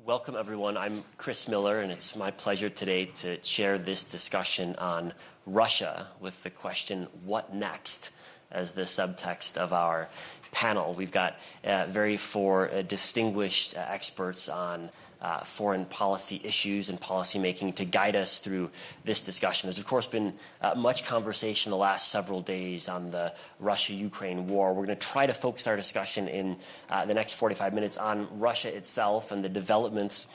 Welcome, everyone. I'm Chris Miller, and it's my pleasure today to chair this discussion on Russia with the question, what next, as the subtext of our panel. We've got four distinguished experts on foreign policy issues and policymaking to guide us through this discussion. There's, of course, been much conversation the last several days on the Russia-Ukraine war. We're going to try to focus our discussion in the next 45 minutes on Russia itself and the developments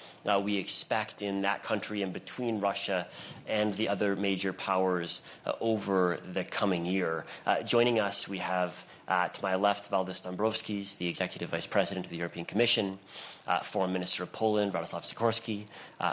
we expect in that country and between Russia and the other major powers over the coming year. Joining us, we have to my left, Valdis Dombrovskis, the Executive Vice President of the European Commission, Foreign Minister of Poland, Radosław Sikorski,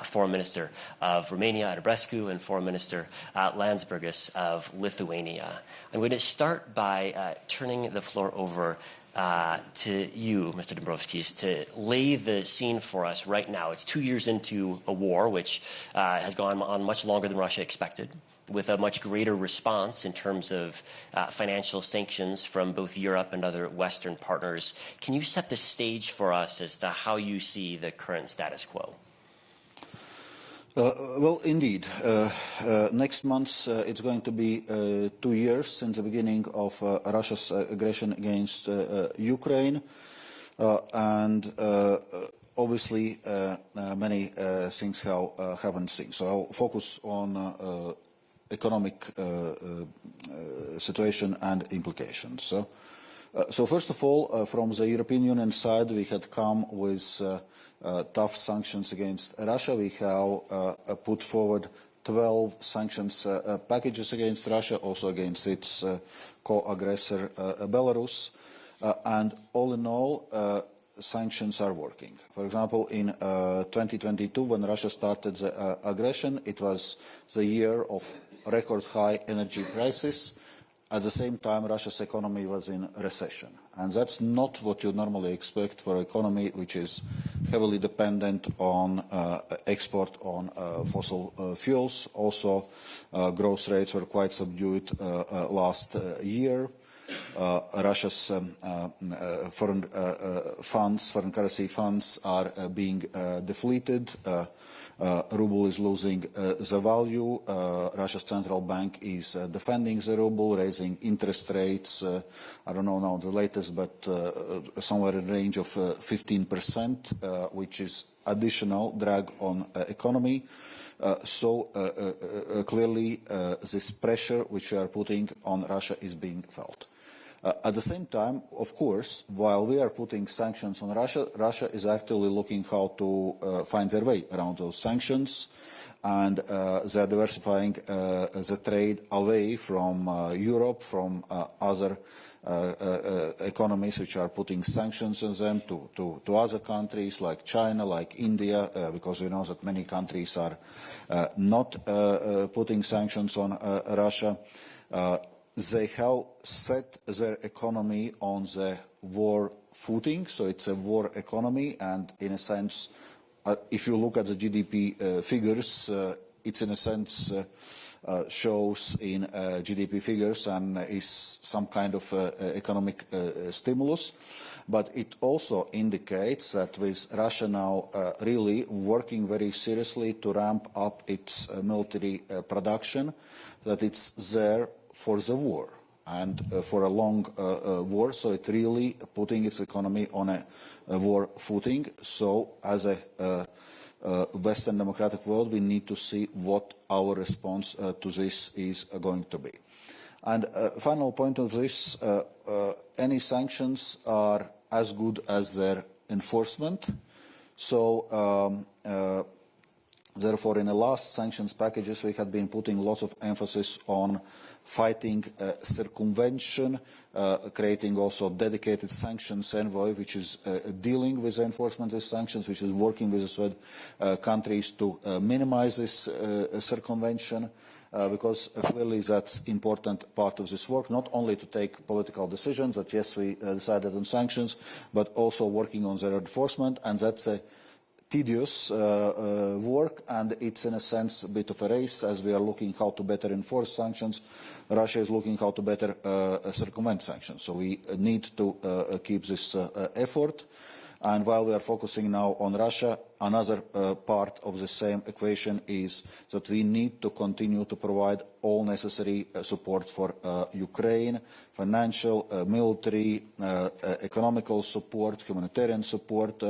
Foreign Minister of Romania, Odobescu, and Foreign Minister Landsbergis of Lithuania. I'm going to start by turning the floor over to you, Mr. Dombrovskis, to lay the scene for us right now. It's 2 years into a war which has gone on much longer than Russia expected, with a much greater response in terms of financial sanctions from both Europe and other Western partners. Can you set the stage for us as to how you see the current status quo? Well, indeed. Next month it's going to be 2 years since the beginning of Russia's aggression against Ukraine. And obviously many things have happened since. So I'll focus on economic situation and implications. So first of all, from the European Union side, we had come with tough sanctions against Russia. We have put forward 12 sanctions packages against Russia, also against its co-aggressor Belarus. And all in all, sanctions are working. For example, in 2022, when Russia started the aggression, it was the year of record high energy prices. At the same time, Russia's economy was in recession. And that's not what you normally expect for an economy which is heavily dependent on export on fossil fuels. Also, growth rates were quite subdued last year. Russia's foreign currency funds are being depleted. Ruble is losing the value. Russia's central bank is defending the ruble, raising interest rates. I don't know now the latest, but somewhere in the range of 15%, which is additional drag on economy. So clearly this pressure which we are putting on Russia is being felt. At the same time, of course, while we are putting sanctions on Russia, Russia is actively looking how to find their way around those sanctions, and they are diversifying the trade away from Europe, from other economies which are putting sanctions on them to other countries like China, like India, because we know that many countries are not putting sanctions on Russia. They have set their economy on the war footing, so it's a war economy, and in a sense, if you look at the GDP figures, it's in a sense shows in GDP figures and is some kind of economic stimulus. But it also indicates that with Russia now really working very seriously to ramp up its military production, that it's there for the war and for a long war, so it really putting its economy on a war footing. So as a Western democratic world, we need to see what our response to this is going to be. And final point of this, any sanctions are as good as their enforcement. So therefore, in the last sanctions packages, we had been putting lots of emphasis on fighting circumvention, creating also dedicated sanctions envoy, which is dealing with the enforcement of sanctions, which is working with the third countries to minimize this circumvention, because clearly that's important part of this work, not only to take political decisions that yes, we decided on sanctions, but also working on their enforcement, and that's a tedious work, and it's in a sense a bit of a race as we are looking how to better enforce sanctions. Russia is looking how to better circumvent sanctions. So we need to keep this effort. And while we are focusing now on Russia, another part of the same equation is that we need to continue to provide all necessary support for Ukraine, financial, military, economical support, humanitarian support,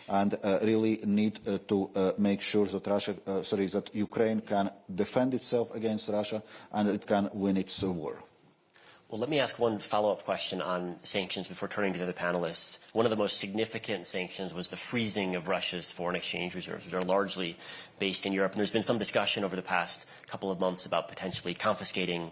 and really need to make sure that that Ukraine can defend itself against Russia and it can win its war. Well, let me ask one follow-up question on sanctions before turning to the other panelists. One of the most significant sanctions was the freezing of Russia's foreign exchange reserves, which are largely based in Europe. And there's been some discussion over the past couple of months about potentially confiscating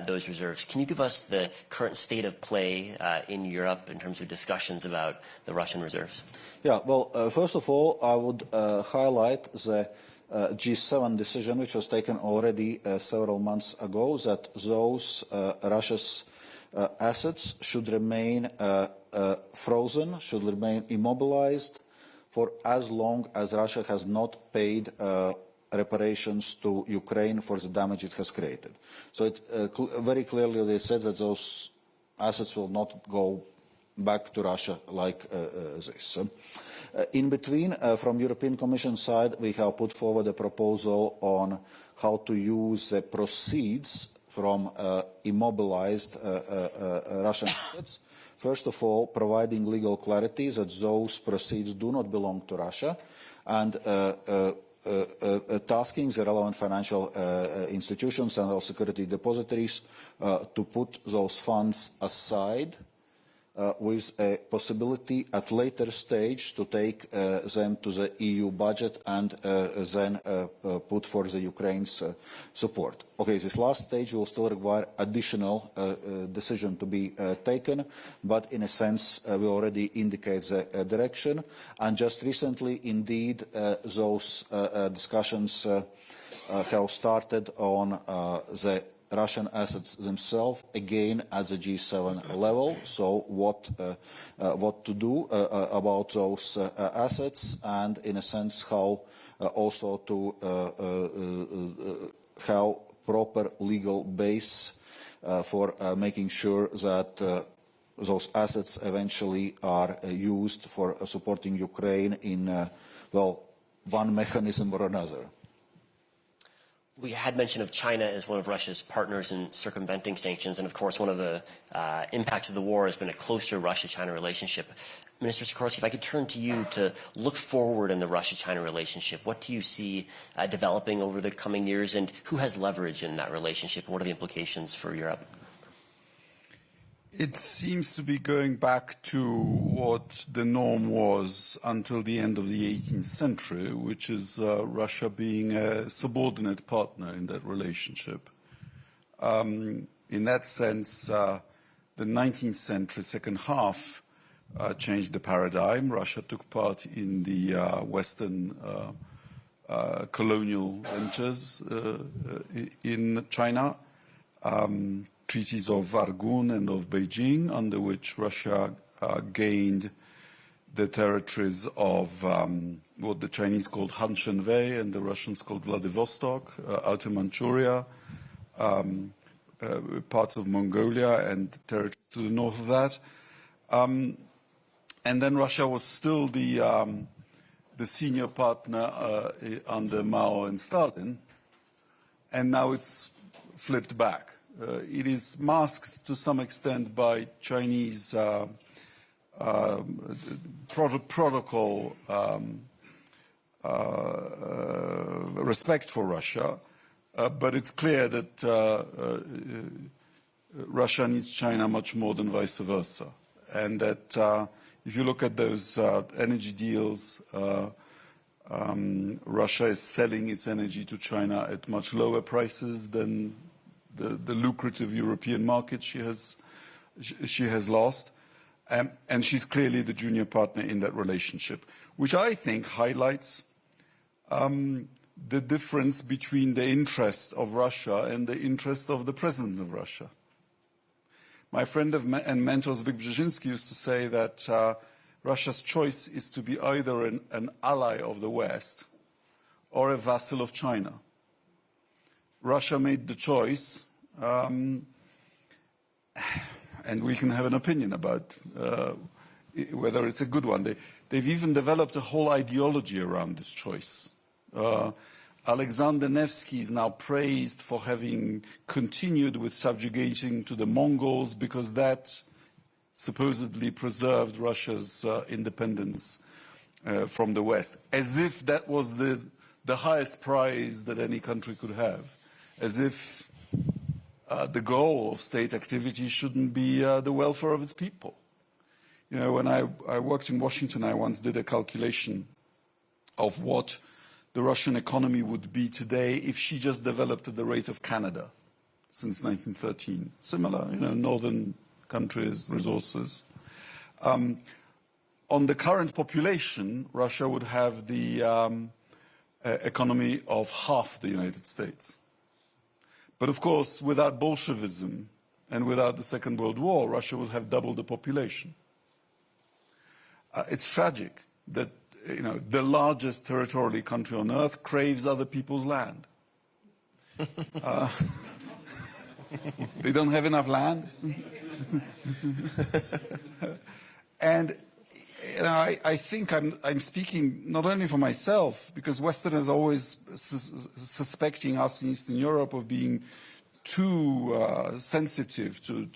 those reserves. Can you give us the current state of play in Europe in terms of discussions about the Russian reserves? Yeah, well, first of all, I would highlight the G7 decision, which was taken already several months ago, that those Russia's assets should remain frozen, should remain immobilized for as long as Russia has not paid reparations to Ukraine for the damage it has created. So it very clearly they said that those assets will not go back to Russia like this. In between, from European Commission side, we have put forward a proposal on how to use the proceeds from immobilized Russian assets. First of all, providing legal clarity that those proceeds do not belong to Russia, and tasking the relevant financial institutions and our security depositories to put those funds aside with a possibility at later stage to take them to the EU budget and then put for the Ukraine's support. Okay, this last stage will still require additional decision to be taken, but in a sense we already indicate the direction. And just recently, indeed, those discussions have started on the Russian assets themselves, again at the G7 level. So what to do about those assets, and in a sense how also to have proper legal base for making sure that those assets eventually are used for supporting Ukraine in, well, one mechanism or another. We had mention of China as one of Russia's partners in circumventing sanctions, and of course one of the impacts of the war has been a closer Russia-China relationship. Minister Sikorski, if I could turn to you to look forward in the Russia-China relationship, what do you see developing over the coming years, and who has leverage in that relationship, and what are the implications for Europe? It seems to be going back to what the norm was until the end of the 18th century, which is Russia being a subordinate partner in that relationship. In that sense, the 19th century second half changed the paradigm. Russia took part in the Western colonial ventures in China. Treaties of Argun and of Beijing, under which Russia gained the territories of what the Chinese called Han Shenwei and the Russians called Vladivostok, Outer Manchuria, parts of Mongolia and territories to the north of that. And then Russia was still the senior partner under Mao and Stalin, and now it's flipped back. It is masked to some extent by Chinese protocol respect for Russia, but it's clear that Russia needs China much more than vice versa, and that if you look at those energy deals, Russia is selling its energy to China at much lower prices than the lucrative European market she has lost, and she's clearly the junior partner in that relationship, which I think highlights the difference between the interests of Russia and the interest of the president of Russia. My friend and mentor Zbigniew Brzezinski used to say that Russia's choice is to be either an ally of the West or a vassal of China. Russia made the choice, and we can have an opinion about whether it's a good one. They've even developed a whole ideology around this choice. Alexander Nevsky is now praised for having continued with subjugating to the Mongols because that supposedly preserved Russia's independence from the West, as if that was the highest prize that any country could have, as if the goal of state activity shouldn't be the welfare of its people. You know, when I worked in Washington, I once did a calculation of what the Russian economy would be today if she just developed at the rate of Canada since 1913. Similar, you know, northern countries, resources. On the current population, Russia would have the economy of half the United States. But of course, without Bolshevism and without the Second World War, Russia would have double the population. It's tragic that, you know, the largest territorially country on earth craves other people's land. They don't have enough land. And you know, I think I'm speaking not only for myself, because Westerners are always suspecting us in Eastern Europe of being too sensitive to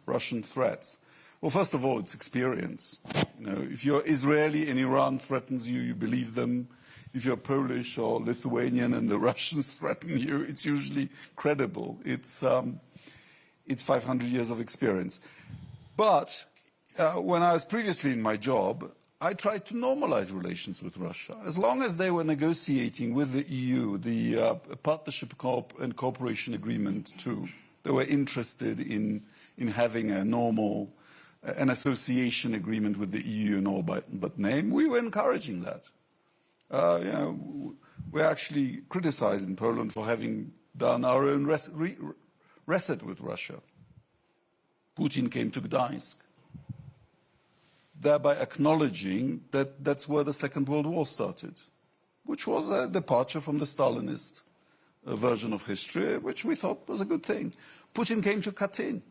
Russian threats. Well, first of all, it's experience. You know, if you're Israeli and Iran threatens you, you believe them. If you're Polish or Lithuanian and the Russians threaten you, it's usually credible. It's 500 years of experience. But when I was previously in my job, I tried to normalize relations with Russia. As long as they were negotiating with the EU, the Partnership and Cooperation Agreement too, they were interested in having a normal, an association agreement with the EU and all but name. We were encouraging that. You know, we're actually criticized in Poland for having done our own reset with Russia. Putin came to Gdańsk, thereby acknowledging that that's where the Second World War started, which was a departure from the Stalinist version of history, which we thought was a good thing. Putin came to Katyn,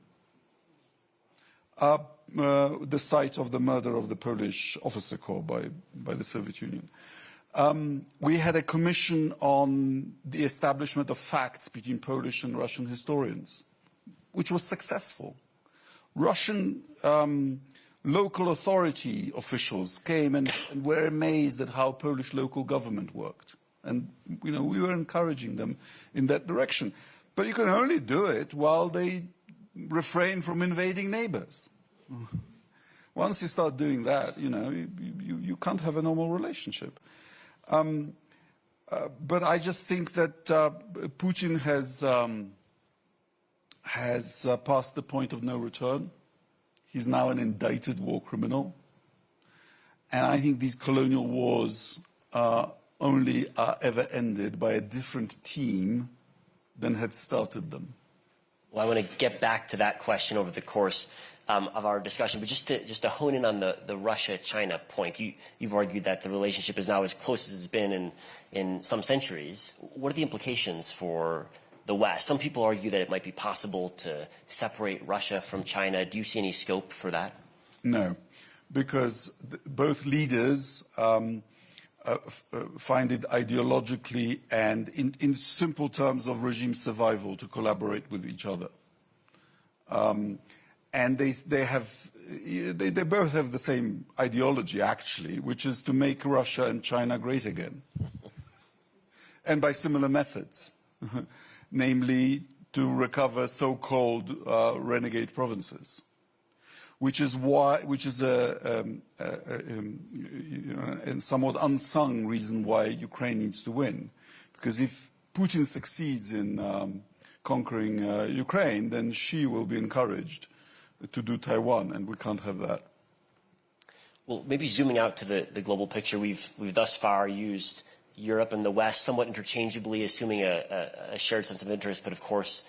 the site of the murder of the Polish officer corps by the Soviet Union. We had a commission on the establishment of facts between Polish and Russian historians, which was successful. Russian local authority officials came and were amazed at how Polish local government worked. And, you know, we were encouraging them in that direction. But you can only do it while they refrain from invading neighbors. Once you start doing that, you know, you can't have a normal relationship. But I just think that Putin has passed the point of no return. He's now an indicted war criminal. And I think these colonial wars only are ever ended by a different team than had started them. Well, I want to get back to that question over the course of our discussion, but just to hone in on the Russia-China point, you've argued that the relationship is now as close as it's been in some centuries. What are the implications for the West? Some people argue that it might be possible to separate Russia from China. Do you see any scope for that? No, because both leaders find it ideologically and in simple terms of regime survival to collaborate with each other. And they both have the same ideology, actually, which is to make Russia and China great again. And by similar methods, namely to recover so-called renegade provinces, which is a somewhat unsung reason why Ukraine needs to win. Because if Putin succeeds in conquering Ukraine, then Xi will be encouraged to do Taiwan, and we can't have that. Well, maybe zooming out to the global picture, we've thus far used Europe and the West somewhat interchangeably, assuming a shared sense of interest. But of course,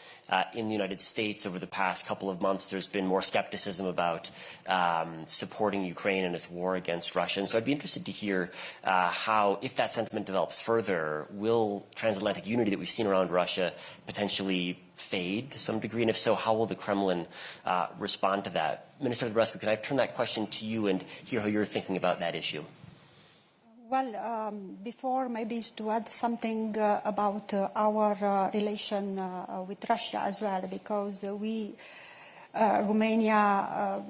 in the United States over the past couple of months, there's been more skepticism about supporting Ukraine in its war against Russia. And so I'd be interested to hear how, if that sentiment develops further, will transatlantic unity that we've seen around Russia potentially fade to some degree? And if so, how will the Kremlin respond to that? Minister Odobescu, can I turn that question to you and hear how you're thinking about that issue? Well, before maybe is to add something about our relation with Russia as well, because in Romania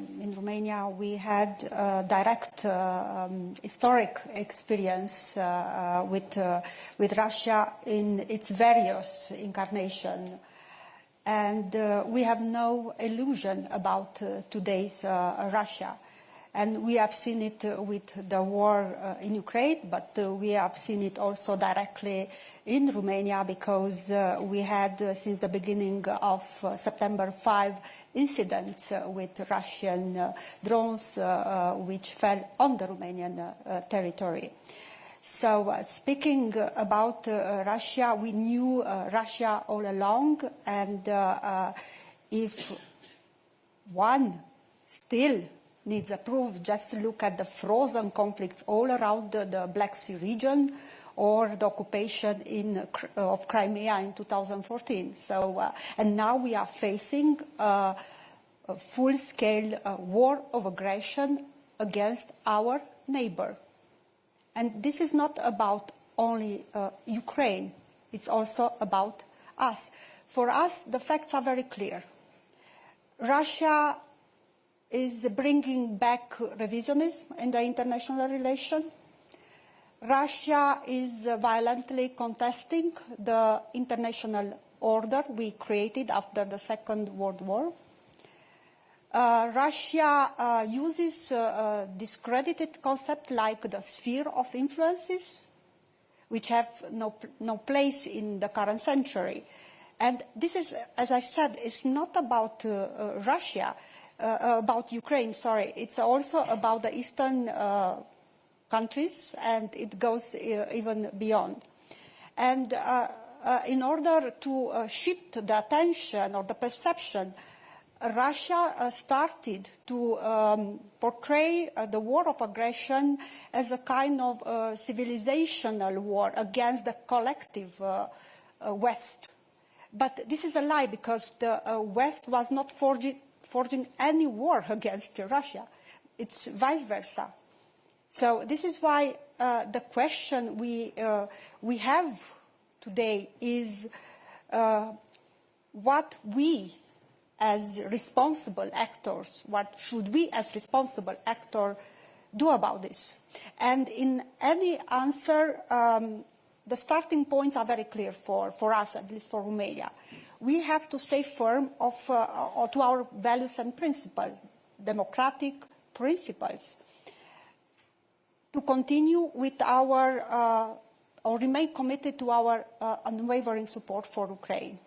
we had direct historic experience with Russia in its various incarnations. And we have no illusion about today's Russia. And we have seen it with the war in Ukraine, but we have seen it also directly in Romania, because we had, since the beginning of September 5, incidents with Russian drones which fell on the Romanian territory. So speaking about Russia, we knew Russia all along, and if one still needs a proof, just look at the frozen conflicts all around the Black Sea region, or the occupation of Crimea in 2014. So, and now we are facing a full-scale war of aggression against our neighbor. And this is not about only Ukraine, it's also about us. For us, the facts are very clear. Russia is bringing back revisionism in the international relation. Russia is violently contesting the international order we created after the Second World War. Russia uses discredited concepts like the sphere of influences, which have no place in the current century. And this is, as I said, it's not about Russia. About Ukraine, sorry. It's also about the eastern countries, and it goes even beyond. And in order to shift the attention or the perception, Russia started to portray the war of aggression as a kind of civilizational war against the collective West. But this is a lie, because the West was not forging any war against Russia. It's vice versa. So this is why the question we have today is what we as responsible actors, what should we as responsible actors do about this? And in any answer, the starting points are very clear for us, at least for Romania. We have to stay firm to our values and principles, democratic principles, to continue with our, or remain committed to our unwavering support for Ukraine.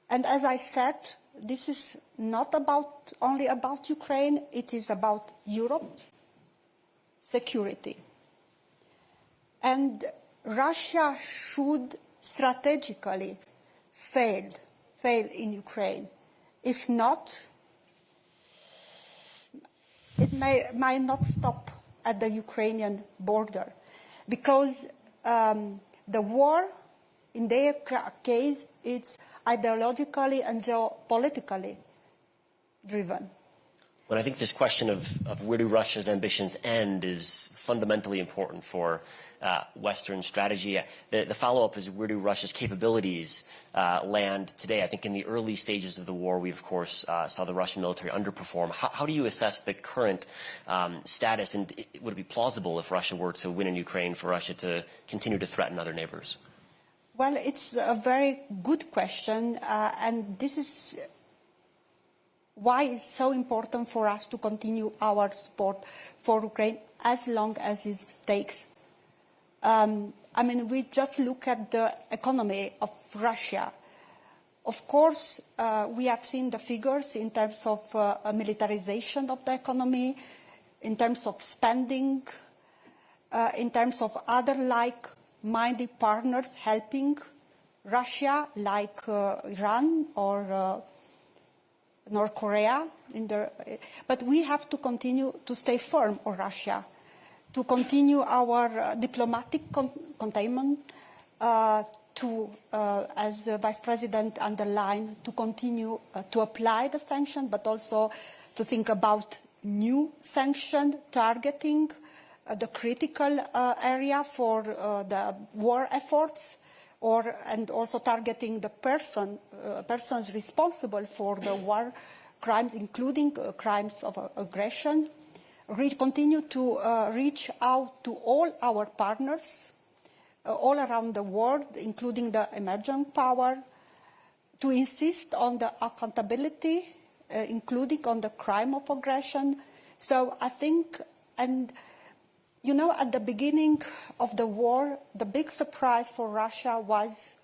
And as I said, this is not only about Ukraine, it is about Europe, security. And Russia should strategically fail in Ukraine. If not, it might not stop at the Ukrainian border, because the war, in their case, it's ideologically and geopolitically driven. Well, I think this question of where do Russia's ambitions end is fundamentally important for Western strategy. The follow-up is, where do Russia's capabilities land today? I think in the early stages of the war, we, of course, saw the Russian military underperform. How do you assess the current status, and would it be plausible if Russia were to win in Ukraine for Russia to continue to threaten other neighbors? Well, it's a very good question, and this is why it's so important for us to continue our support for Ukraine as long as it takes. I mean, we just look at the economy of Russia. Of course, we have seen the figures in terms of militarization of the economy, in terms of spending, in terms of other like like-minded partners helping Russia, like Iran or North Korea. But we have to continue to stay firm on Russia, to continue our diplomatic containment, as the Vice President underlined, to continue to apply the sanction, but also to think about new sanction targeting the critical area for the war efforts, and also targeting the persons responsible for the war crimes, including crimes of aggression. Continue to reach out to all our partners all around the world, including the emerging power, to insist on the accountability, including on the crime of aggression. So I think, and you know, at the beginning of the war, the big surprise for Russia was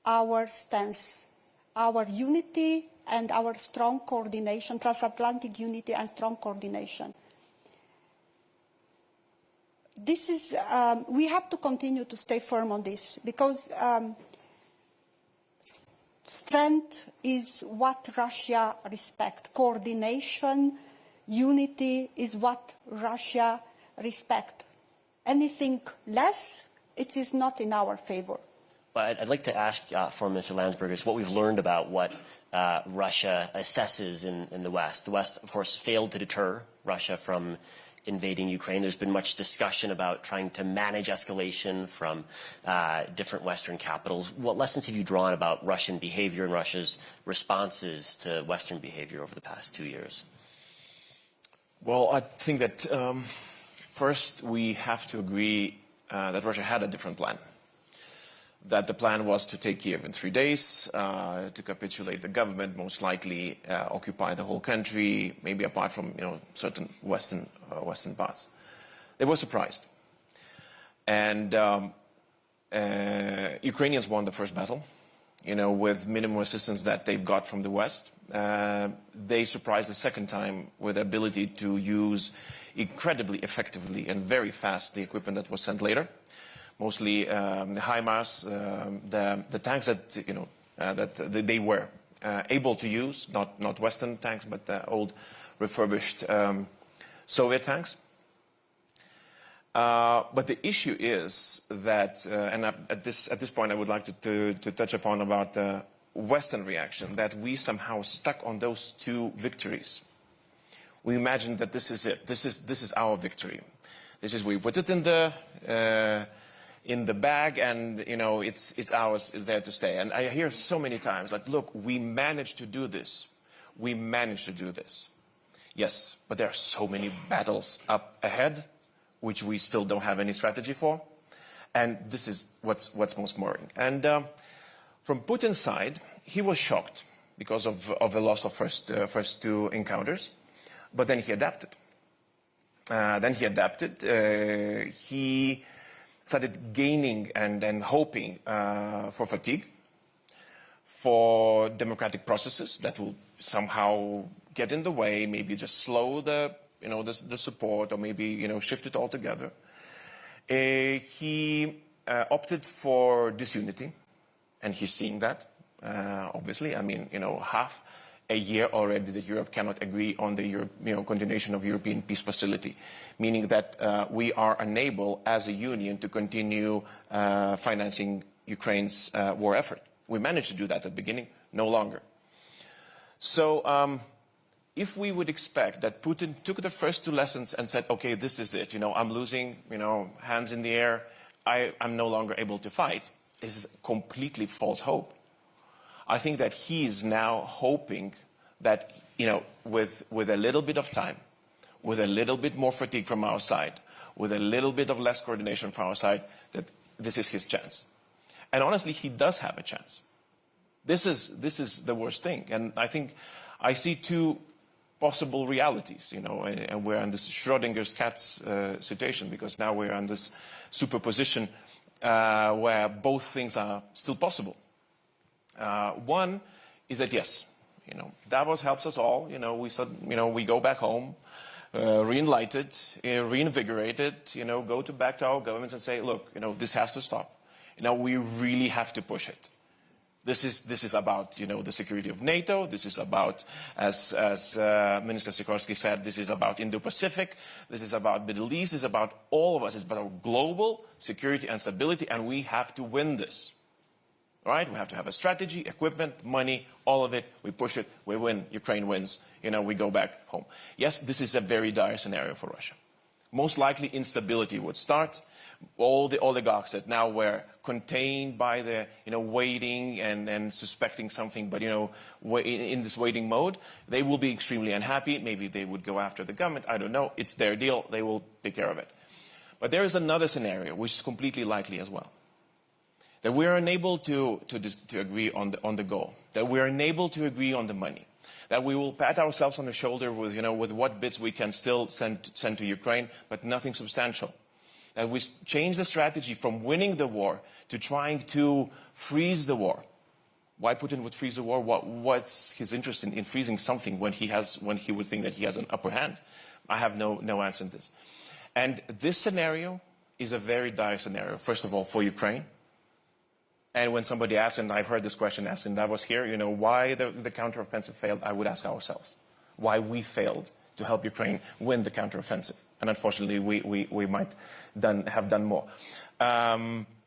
our stance, our unity and our strong coordination, transatlantic unity and strong coordination. This is, we have to continue to stay firm on this, because strength is what Russia respects. Coordination, unity is what Russia respects. Anything less, it is not in our favor. Well, I'd like to ask from Mr. Landsbergis what we've learned about what Russia assesses in the West. The West, of course, failed to deter Russia from invading Ukraine. There's been much discussion about trying to manage escalation from different Western capitals. What lessons have you drawn about Russian behavior and Russia's responses to Western behavior over the past 2 years? Well, I think that first we have to agree that Russia had a different plan. That the plan was to take Kiev in 3 days, to capitulate the government, most likely occupy the whole country, maybe apart from certain Western parts. They were surprised, and Ukrainians won the first battle, with minimum assistance that they've got from the West. They surprised the second time with the ability to use incredibly effectively and very fast the equipment that was sent later. Mostly the HIMARS, the tanks that that they were able to use, not Western tanks, but old refurbished Soviet tanks. But the issue is that, and at this point, I would like to touch upon about the Western reaction, that we somehow stuck on those two victories. We imagined that this is it. This is our victory. This is, we put it in the bag, and it's ours, is there to stay. And I hear so many times, like, look, we managed to do this. We managed to do this. Yes, but there are so many battles up ahead, which we still don't have any strategy for. And this is what's most worrying. And from Putin's side, he was shocked because of the loss of first two encounters. But then he adapted. He started gaining and hoping for fatigue, for democratic processes that will somehow get in the way, maybe just slow the support, or maybe shift it altogether. He opted for disunity, and he's seeing that. Obviously, I mean, half a year already that Europe cannot agree on the continuation of European peace facility, meaning that we are unable as a union to continue financing Ukraine's war effort. We managed to do that at the beginning, no longer. So if we would expect that Putin took the first two lessons and said, okay, this is it, I'm losing, hands in the air, I'm no longer able to fight, this is completely false hope. I think that he is now hoping that, with a little bit of time, with a little bit more fatigue from our side, with a little bit of less coordination from our side, that this is his chance. And honestly, he does have a chance. This is the worst thing. And I think I see two possible realities, and we're in this Schrodinger's cat's situation, because now we're on this superposition where both things are still possible. One is that, yes, Davos helps us all. We said, we go back home. re-enlightened, reinvigorated, go back to our governments and say, look, this has to stop. We really have to push it. This is about, the security of NATO. This is about, as Minister Sikorski said, this is about Indo-Pacific. This is about Middle East. This is about all of us. It's about our global security and stability, and we have to win this. Right? We have to have a strategy, equipment, money, all of it. We push it. We win. Ukraine wins. We go back home. Yes, this is a very dire scenario for Russia. Most likely instability would start. All the oligarchs that now were contained by the, waiting and suspecting something, but, in this waiting mode, they will be extremely unhappy. Maybe they would go after the government. I don't know. It's their deal. They will take care of it. But there is another scenario, which is completely likely as well. That we are unable to agree on the goal. That we are unable to agree on the money. That we will pat ourselves on the shoulder with, with what bits we can still send to Ukraine, but nothing substantial. That we change the strategy from winning the war to trying to freeze the war. Why Putin would freeze the war? What's his interest in freezing something when he would think that he has an upper hand? I have no answer to this. And this scenario is a very dire scenario, first of all, for Ukraine. And when somebody asked, and I've heard this question asked in Davos here, why the counteroffensive failed, I would ask ourselves why we failed to help Ukraine win the counteroffensive. And unfortunately, we might have done more.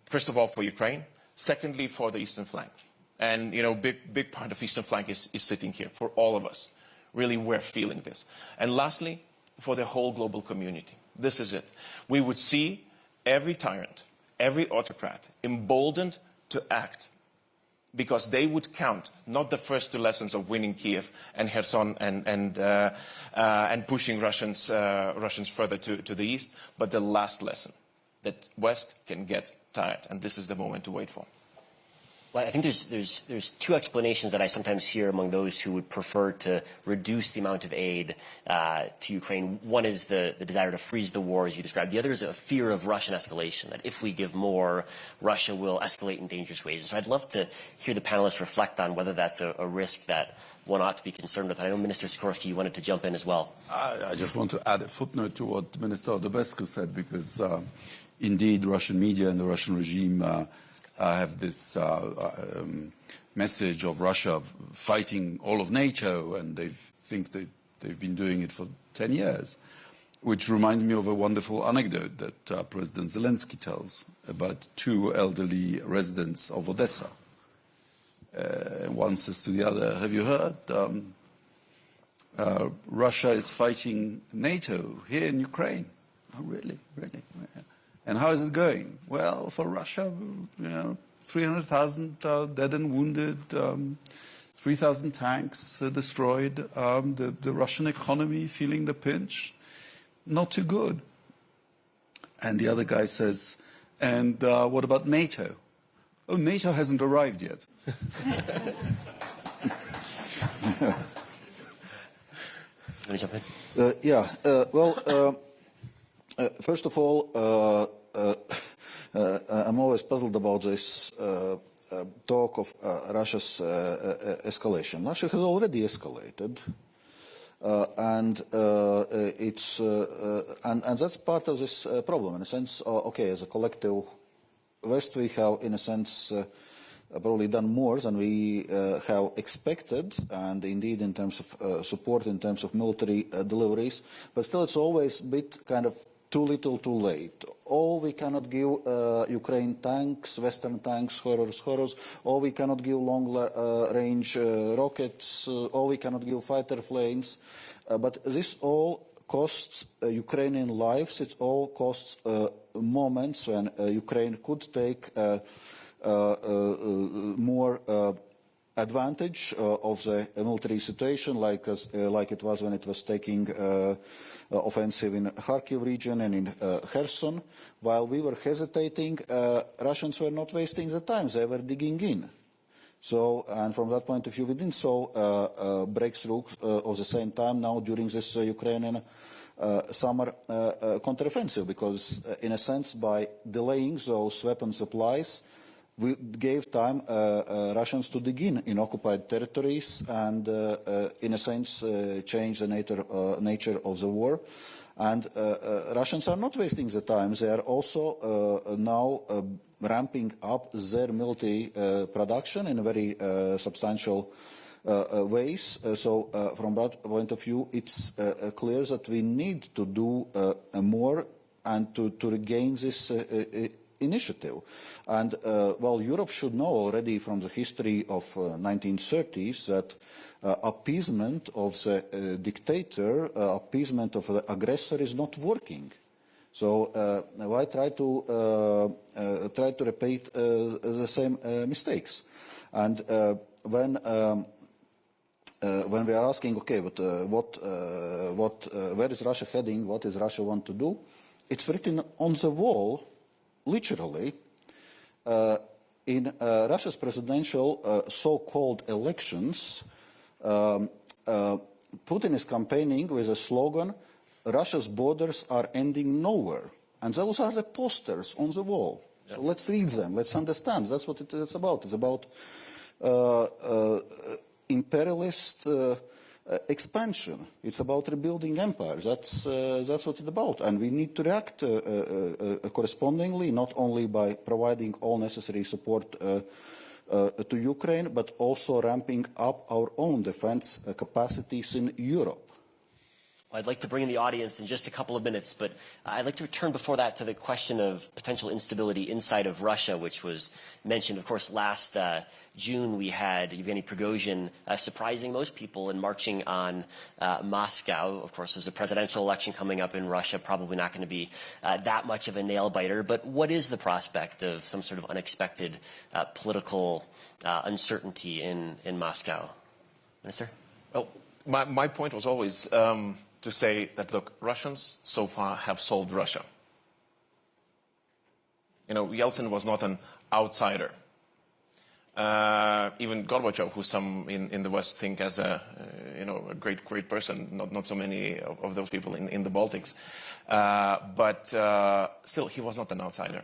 First of all, for Ukraine. Secondly, for the eastern flank. And, big part of eastern flank is sitting here for all of us. Really, we're feeling this. And lastly, for the whole global community. This is it. We would see every tyrant, every autocrat emboldened to act, because they would count not the first two lessons of winning Kiev and Kherson and pushing Russians further to the east, but the last lesson, that West can get tired, and this is the moment to wait for. Well, I think there's two explanations that I sometimes hear among those who would prefer to reduce the amount of aid to Ukraine. One is the desire to freeze the war, as you described. The other is a fear of Russian escalation, that if we give more, Russia will escalate in dangerous ways. So I'd love to hear the panelists reflect on whether that's a risk that one ought to be concerned with. I know, Minister Sikorski, you wanted to jump in as well. I just want to add a footnote to what Minister Odobescu said, because indeed Russian media and the Russian regime have this message of Russia fighting all of NATO, and they think that they've been doing it for 10 years, which reminds me of a wonderful anecdote that President Zelensky tells about two elderly residents of Odessa. One says to the other, have you heard? Russia is fighting NATO here in Ukraine. Oh, really? Really? And how is it going? Well, for Russia, 300,000 dead and wounded, 3,000 tanks destroyed, the Russian economy feeling the pinch. Not too good. And the other guy says, and what about NATO? Oh, NATO hasn't arrived yet. Let me jump in. First of all, I'm always puzzled about this talk of Russia's escalation. Russia has already escalated, and that's part of this problem. In a sense, as a collective West, we have, in a sense, probably done more than we have expected, and indeed in terms of support, in terms of military deliveries. But still, it's always a bit kind of too little, too late. Or we cannot give Ukraine tanks, Western tanks, horrors, or we cannot give long-range rockets, or we cannot give fighter planes. But this all costs Ukrainian lives. It all costs moments when Ukraine could take more advantage of the military situation, like it was when it was taking offensive in Kharkiv region and in Kherson. While we were hesitating, Russians were not wasting the time; they were digging in. So, and from that point of view, we didn't saw breakthrough of the same time now during this Ukrainian summer counteroffensive, because in a sense, by delaying those weapon supplies, we gave time Russians to dig in occupied territories and, in a sense, change the nature of the war. And Russians are not wasting the time. They are also now ramping up their military production in a very substantial ways. So from that point of view, it's clear that we need to do more and to regain this initiative. And, well, Europe should know already from the history of 1930s that appeasement of the dictator, appeasement of the aggressor is not working. So why try to repeat the same mistakes? And when we are asking, okay, but where is Russia heading? What does Russia want to do? It's written on the wall, literally, in Russia's presidential so-called elections. Putin is campaigning with a slogan, Russia's borders are ending nowhere. And those are the posters on the wall. So let's read them, let's understand. That's what it's about. It's about imperialist expansion. It's about rebuilding empires. That's what it's about. And we need to react correspondingly, not only by providing all necessary support to Ukraine, but also ramping up our own defense capacities in Europe. Well, I'd like to bring in the audience in just a couple of minutes, but I'd like to return before that to the question of potential instability inside of Russia, which was mentioned. Of course, last June we had Yevgeny Prigozhin surprising most people and marching on Moscow. Of course, there's a presidential election coming up in Russia, probably not going to be that much of a nail-biter. But what is the prospect of some sort of unexpected political uncertainty in Moscow? Minister? Well, my point was always to say that, look, Russians so far have solved Russia. You know, Yeltsin was not an outsider. Even Gorbachev, who some in the West think as a great person, not so many of those people in the Baltics, but still he was not an outsider.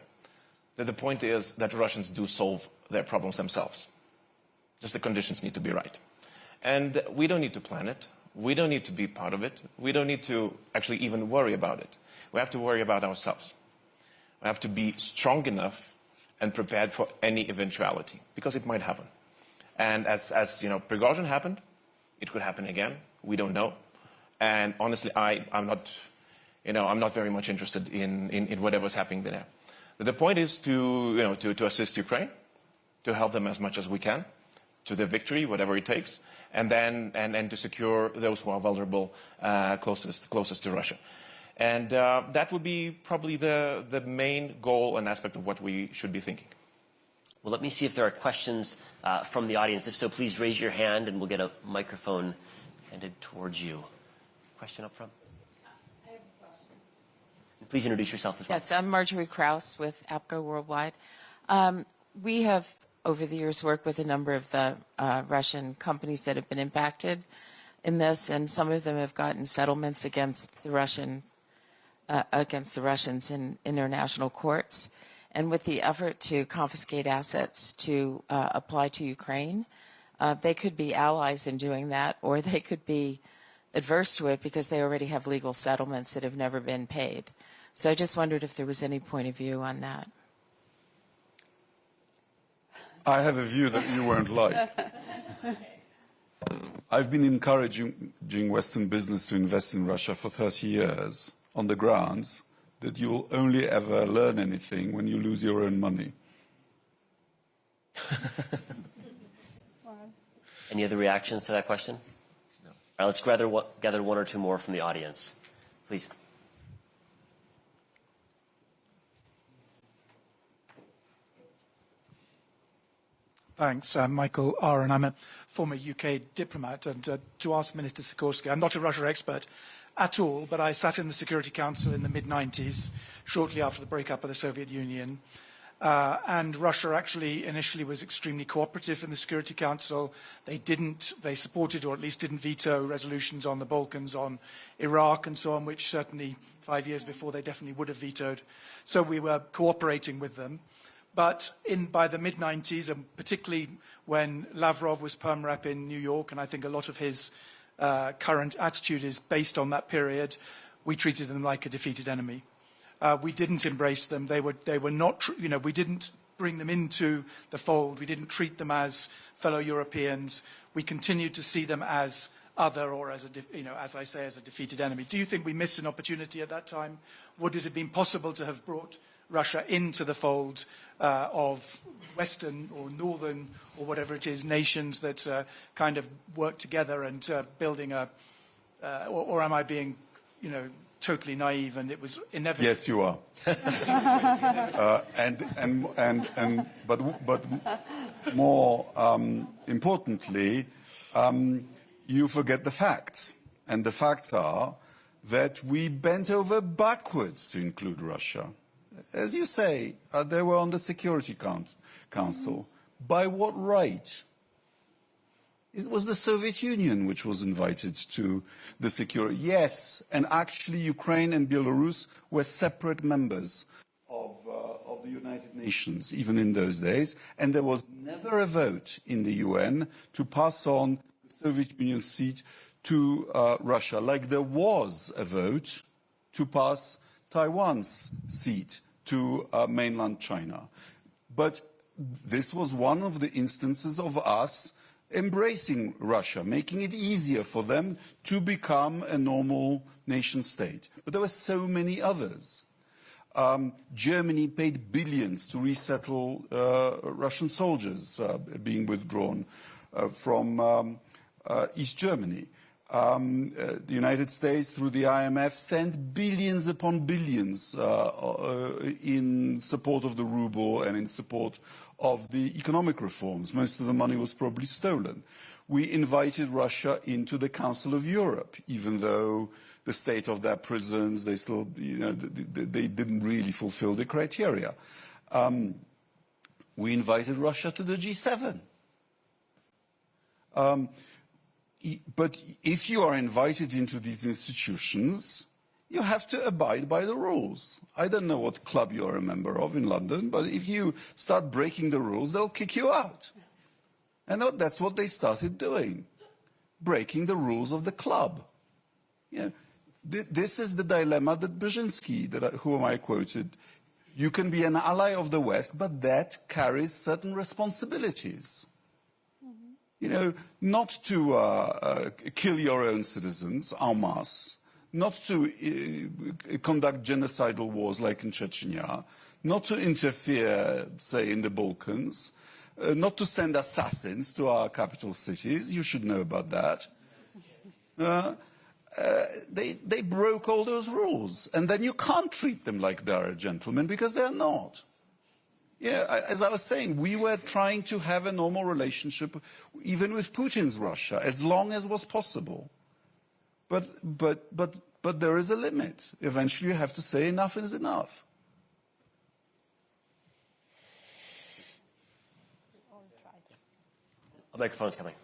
The point is that Russians do solve their problems themselves. Just the conditions need to be right. And we don't need to plan it. We don't need to be part of it. We don't need to actually even worry about it. We have to worry about ourselves. We have to be strong enough and prepared for any eventuality, because it might happen. And as you know, Prigozhin happened, it could happen again. We don't know. And honestly, I'm not very much interested in whatever's happening there. The point is to assist Ukraine, to help them as much as we can, to their victory, whatever it takes, and to secure those who are vulnerable closest to Russia. And that would be probably the main goal and aspect of what we should be thinking. Well, let me see if there are questions from the audience. If so, please raise your hand and we'll get a microphone handed towards you. Question up front? I have a question. Please introduce yourself as well. Yes, I'm Marjorie Krause with APCO Worldwide. We have, over the years, worked with a number of the Russian companies that have been impacted in this, and some of them have gotten settlements against the Russians in international courts. And with the effort to confiscate assets to apply to Ukraine, they could be allies in doing that, or they could be adverse to it because they already have legal settlements that have never been paid. So I just wondered if there was any point of view on that. I have a view that you won't like. I've been encouraging Western business to invest in Russia for 30 years on the grounds that you'll only ever learn anything when you lose your own money. Any other reactions to that question? No. All right, let's gather one or two more from the audience. Please. Thanks. I'm Michael R., and I'm a former UK diplomat. And to ask Minister Sikorski, I'm not a Russia expert at all, but I sat in the Security Council in the mid-90s, shortly after the breakup of the Soviet Union. And Russia actually initially was extremely cooperative in the Security Council. They supported, or at least didn't veto, resolutions on the Balkans, on Iraq and so on, which certainly 5 years before they definitely would have vetoed. So we were cooperating with them. But by the mid-90s, and particularly when Lavrov was Perm Rep in New York, and I think a lot of his current attitude is based on that period, we treated them like a defeated enemy. We didn't embrace them. They were not, we didn't bring them into the fold. We didn't treat them as fellow Europeans. We continued to see them as other, or as as I say, as a defeated enemy. Do you think we missed an opportunity at that time? Would it have been possible to have brought Russia into the fold of Western or Northern or whatever it is, nations that kind of work together and building a, or am I being, totally naive and it was inevitable? Yes, you are. But more importantly, you forget the facts. And the facts are that we bent over backwards to include Russia. As you say, they were on the Security Council. By what right? It was the Soviet Union which was invited to the security. Yes, and actually Ukraine and Belarus were separate members of the United Nations, even in those days. And there was never a vote in the UN to pass on the Soviet Union seat to Russia, like there was a vote to pass Taiwan's seat to mainland China. But this was one of the instances of us embracing Russia, making it easier for them to become a normal nation state. But there were so many others. Germany paid billions to resettle Russian soldiers being withdrawn from East Germany. The United States, through the IMF, sent billions upon billions in support of the ruble and in support of the economic reforms. Most of the money was probably stolen. We invited Russia into the Council of Europe, even though the state of their prisons, they still, they didn't really fulfill the criteria. We invited Russia to the G7. But if you are invited into these institutions, you have to abide by the rules. I don't know what club you're a member of in London, but if you start breaking the rules, they'll kick you out. And that's what they started doing, breaking the rules of the club. This is the dilemma that Brzezinski, whom I quoted. You can be an ally of the West, but that carries certain responsibilities. Not to kill your own citizens en masse, not to conduct genocidal wars like in Chechnya, not to interfere, say, in the Balkans, not to send assassins to our capital cities. You should know about that. They broke all those rules, and then you can't treat them like they're a gentleman, because they're not. As I was saying, we were trying to have a normal relationship, even with Putin's Russia, as long as was possible. But there is a limit. Eventually, you have to say enough is enough. A microphone's coming.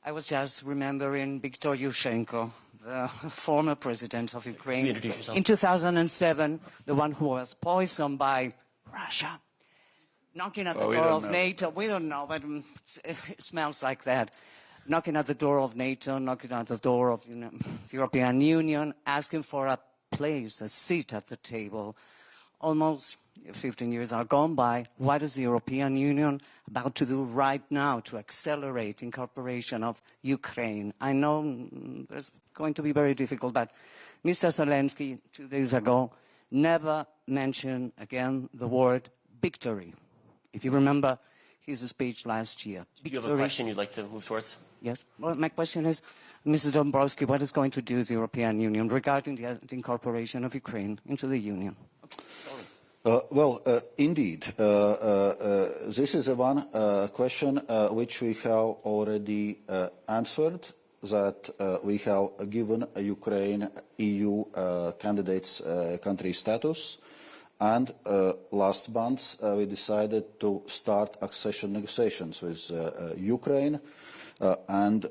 I was just remembering Viktor Yushchenko, the former president of Ukraine, in 2007, the one who was poisoned by Russia, knocking at the door of NATO. We don't know, but it smells like that. Knocking at the door of NATO, knocking at the door of the European Union, asking for a place, a seat at the table. Almost 15 years are gone by. What is the European Union about to do right now to accelerate incorporation of Ukraine? I know it's going to be very difficult, but Mr. Zelensky, 2 days ago, never mentioned again the word victory. If you remember his speech last year. Do you have a question you'd like to move towards? Yes. Well, my question is, Mr. Dombrovskis, what is going to do the European Union regarding the incorporation of Ukraine into the Union? Indeed, this is one question which we have already answered, that we have given Ukraine EU candidates country status, and last month we decided to start accession negotiations with Ukraine and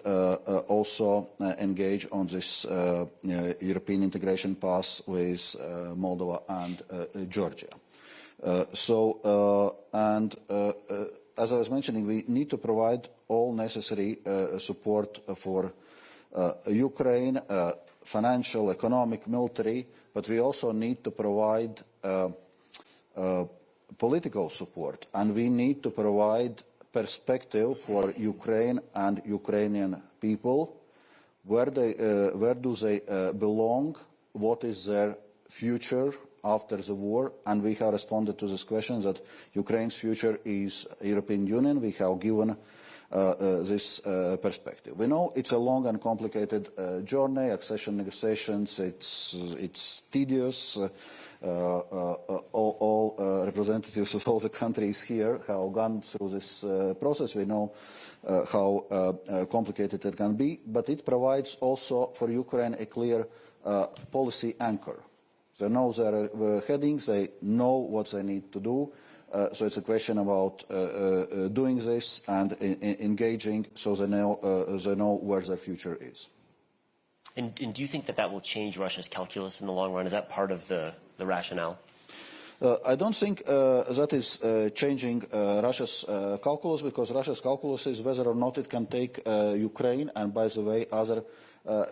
also engage on this European integration path with Moldova and Georgia. As I was mentioning, we need to provide all necessary support for Ukraine, financial, economic, military, but we also need to provide political support, and we need to provide perspective for Ukraine and Ukrainian people. Where do they belong? What is their future after the war? And we have responded to this question that Ukraine's future is European Union. We have given this perspective. We know it's a long and complicated journey, accession negotiations, it's tedious. All representatives of all the countries here have gone through this process. We know how complicated it can be, but it provides also for Ukraine a clear policy anchor. They know their headings, they know what they need to do. So it's a question about doing this and engaging so they know where their future is. And do you think that will change Russia's calculus in the long run? Is that part of the rationale? I don't think that is changing Russia's calculus, because Russia's calculus is whether or not it can take Ukraine and, by the way, other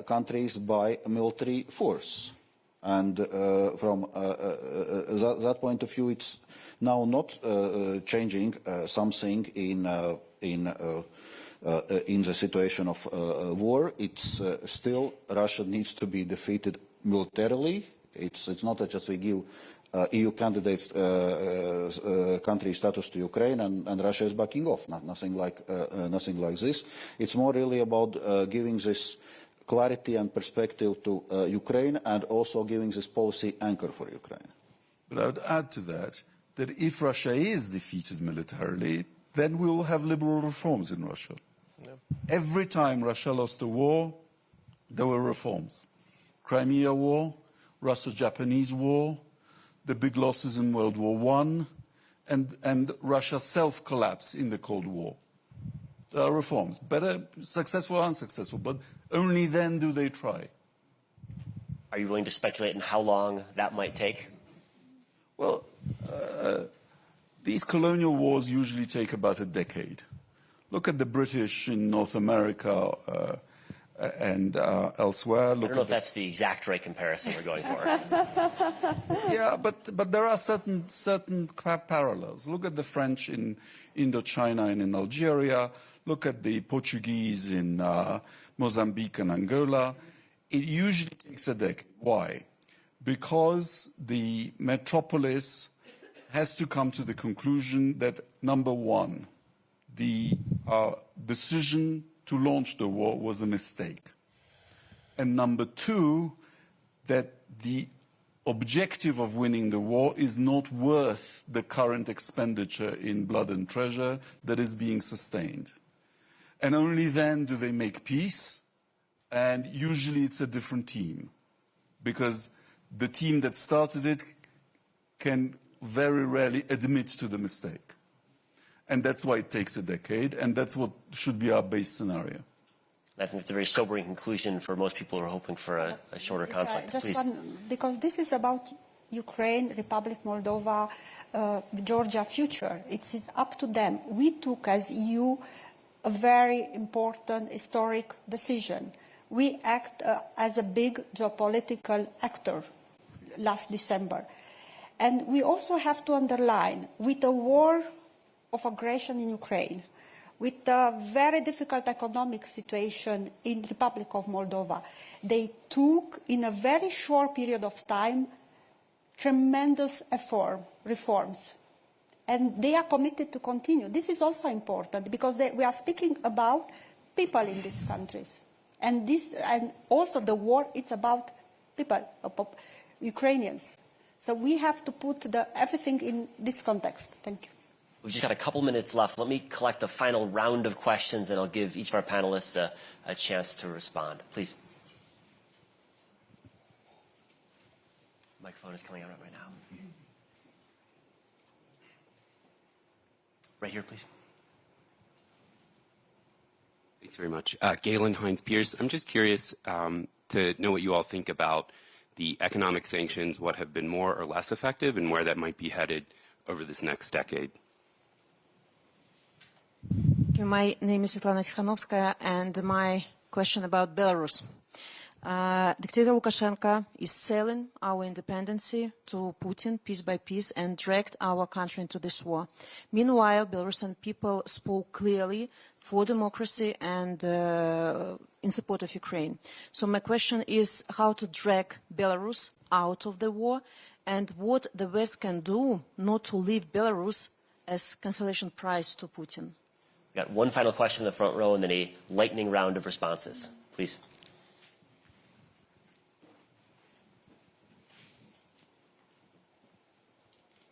countries by military force. And from that point of view, it's now not changing something in the situation of war. It's still Russia needs to be defeated militarily. It's not just we give EU candidate country status to Ukraine and Russia is backing off. Nothing like this. It's more really about giving this clarity and perspective to Ukraine and also giving this policy anchor for Ukraine. But I would add to that if Russia is defeated militarily, then we will have liberal reforms in Russia. Yeah. Every time Russia lost a war, there were reforms. Crimea War, Russo-Japanese War, the big losses in World War I, and Russia's self-collapse in the Cold War. There are reforms, better successful or unsuccessful, but only then do they try. Are you willing to speculate on how long that might take? Well, these colonial wars usually take about a decade. Look at the British in North America and elsewhere. I don't know if that's the exact right comparison we're going for. Yeah, but there are certain parallels. Look at the French in Indochina and in Algeria. Look at the Portuguese in Mozambique and Angola. It usually takes a decade. Why? Because the metropolis has to come to the conclusion that, number one, the decision to launch the war was a mistake. And number two, that the objective of winning the war is not worth the current expenditure in blood and treasure that is being sustained. And only then do they make peace, and usually it's a different team, because the team that started it can very rarely admit to the mistake. And that's why it takes a decade, and that's what should be our base scenario. I think it's a very sobering conclusion for most people who are hoping for a shorter conflict. Please. Because this is about Ukraine, Republic Moldova, Georgia future. It's up to them. We took as EU a very important historic decision. We act as a big geopolitical actor last December. And we also have to underline, with a war of aggression in Ukraine, with a very difficult economic situation in the Republic of Moldova, they took, in a very short period of time, tremendous reforms. And they are committed to continue. This is also important, because we are speaking about people in these countries. And also the war, it's about people, Ukrainians. So we have to put everything in this context. Thank you. We've just got a couple minutes left. Let me collect a final round of questions, and I'll give each of our panelists a chance to respond. Please. The microphone is coming out right now. Right here, please. Thanks very much. Galen Hines-Pierce. I'm just curious to know what you all think about the economic sanctions, what have been more or less effective, and where that might be headed over this next decade? My name is Svetlana Tikhanovskaya, and my question about Belarus. Dictator Lukashenko is selling our independence to Putin piece by piece and dragged our country into this war. Meanwhile, Belarusian people spoke clearly for democracy and in support of Ukraine. So my question is how to drag Belarus out of the war and what the West can do not to leave Belarus as consolation prize to Putin. We've got one final question in the front row and then a lightning round of responses. Please.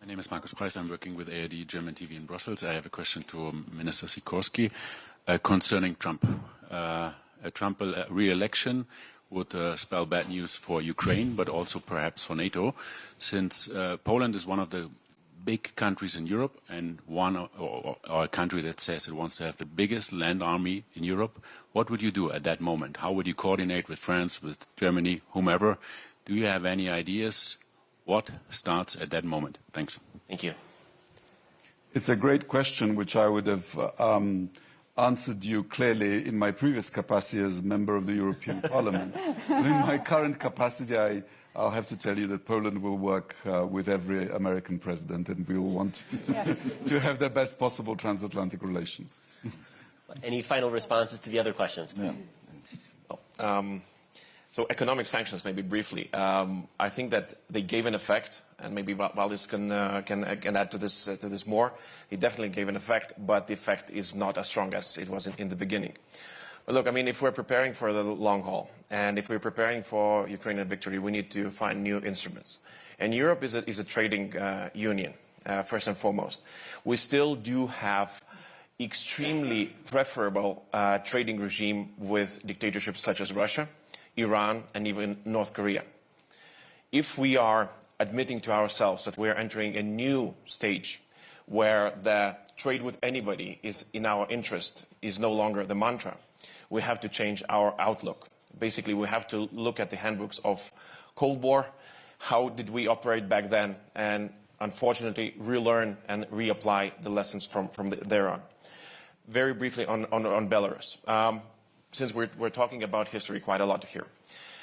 My name is Markus Preiss. I'm working with ARD German TV in Brussels. I have a question to Minister Sikorski concerning Trump. A Trump re-election would spell bad news for Ukraine, but also perhaps for NATO, since Poland is one of the big countries in Europe and or a country that says it wants to have the biggest land army in Europe. What would you do at that moment? How would you coordinate with France, with Germany, whomever? Do you have any ideas? What starts at that moment? Thanks. Thank you. It's a great question, which I would have answered you clearly in my previous capacity as member of the European Parliament. But in my current capacity, I'll have to tell you that Poland will work with every American president, and we will want to have the best possible transatlantic relations. Any final responses to the other questions? Yeah. So economic sanctions, maybe briefly. I think that they gave an effect, and maybe Valdis can add to this more. It definitely gave an effect, but the effect is not as strong as it was in the beginning. But look, I mean, if we're preparing for the long haul, and if we're preparing for Ukrainian victory, we need to find new instruments. And Europe is a trading union, first and foremost. We still do have extremely preferable trading regime with dictatorships such as Russia, Iran, and even North Korea. If we are admitting to ourselves that we are entering a new stage where the trade with anybody is in our interest is no longer the mantra, we have to change our outlook. Basically, we have to look at the handbooks of Cold War, how did we operate back then, and unfortunately relearn and reapply the lessons from there on. Very briefly on Belarus. Since we're talking about history quite a lot here.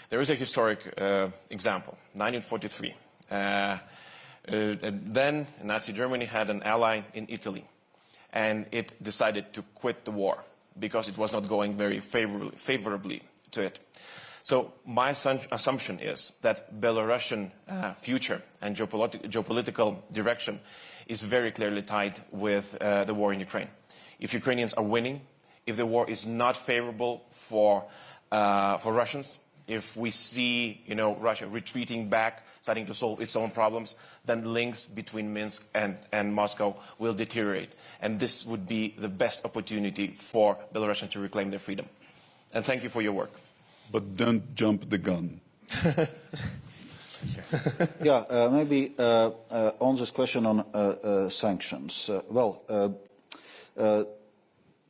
There is a historic example, 1943. Then Nazi Germany had an ally in Italy, and it decided to quit the war because it was not going very favorably to it. So my assumption is that Belarusian future and geopolitical direction is very clearly tied with the war in Ukraine. If Ukrainians are winning, if the war is not favorable for Russians, if we see, Russia retreating back, starting to solve its own problems, then links between Minsk and Moscow will deteriorate. And this would be the best opportunity for Belarusians to reclaim their freedom. And thank you for your work. But don't jump the gun. Yeah, maybe on this question on sanctions.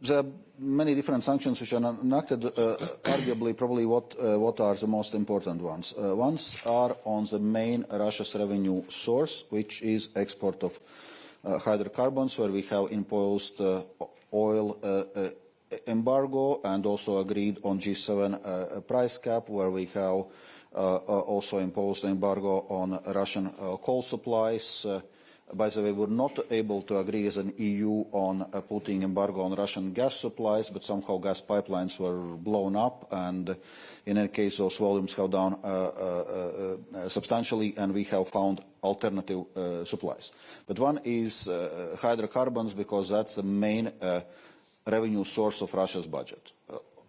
There are many different sanctions which are enacted. Arguably, probably what are the most important ones? Ones are on the main Russia's revenue source, which is export of hydrocarbons, where we have imposed oil embargo and also agreed on G7 price cap, where we have also imposed embargo on Russian coal supplies. By the way, we were not able to agree as an EU on putting embargo on Russian gas supplies, but somehow gas pipelines were blown up, and in any case, those volumes have down substantially, and we have found alternative supplies. But one is hydrocarbons, because that's the main revenue source of Russia's budget.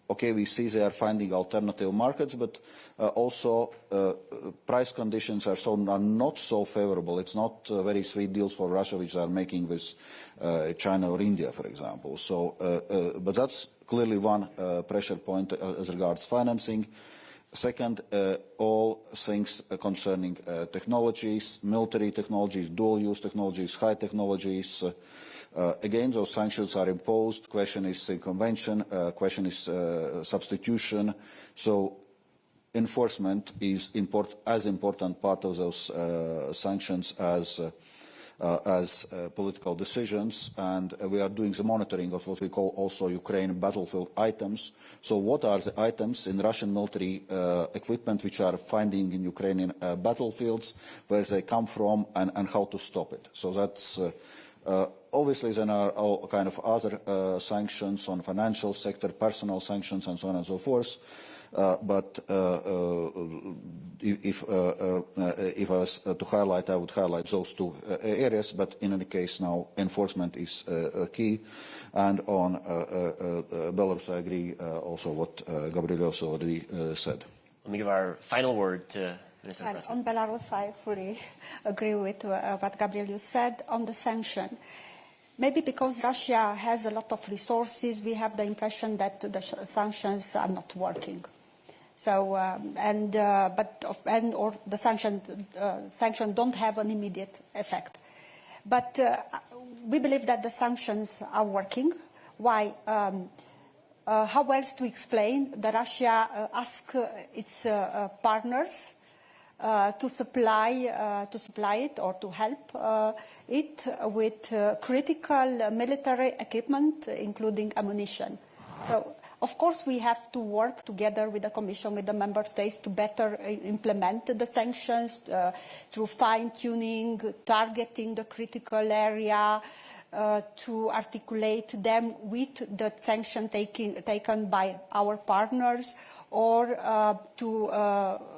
Okay, we see they are finding alternative markets, but also price conditions are not so favorable. It's not very sweet deals for Russia, which are making with China or India, for example. So, but that's clearly one pressure point as regards financing. Second, all things concerning technologies, military technologies, dual-use technologies, high technologies. Again, those sanctions are imposed. Question is convention. Question is substitution. So enforcement is as important part of those sanctions as as political decisions, and we are doing the monitoring of what we call also Ukraine battlefield items. So what are the items in Russian military equipment which are finding in Ukrainian battlefields, where they come from, and how to stop it. So that's obviously then are all kind of other sanctions on financial sector, personal sanctions, and so on and so forth. But if I was to highlight, I would highlight those two areas. But in any case, now enforcement is key. And on Belarus, I agree also what Gabrielius already said. Let me give our final word to Minister President. On Belarus, I fully agree with what Gabrielius said on the sanction. Maybe because Russia has a lot of resources, we have the impression that the sanctions are not working. So, or the sanctions don't have an immediate effect. But we believe that the sanctions are working. Why? How else to explain that Russia asked its partners to supply it or to help it with critical military equipment, including ammunition. So, of course, we have to work together with the Commission, with the Member States, to better implement the sanctions through fine-tuning, targeting the critical area, to articulate them with the sanction taken by our partners, or to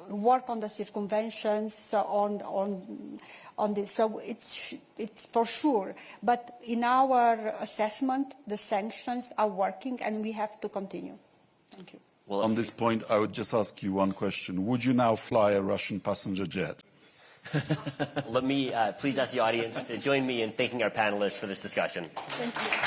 work on the circumventions on this. So it's for sure. But in our assessment, the sanctions are working, and we have to continue. Thank you. Well, on this point, I would just ask you one question. Would you now fly a Russian passenger jet? Let me please ask the audience to join me in thanking our panelists for this discussion. Thank you.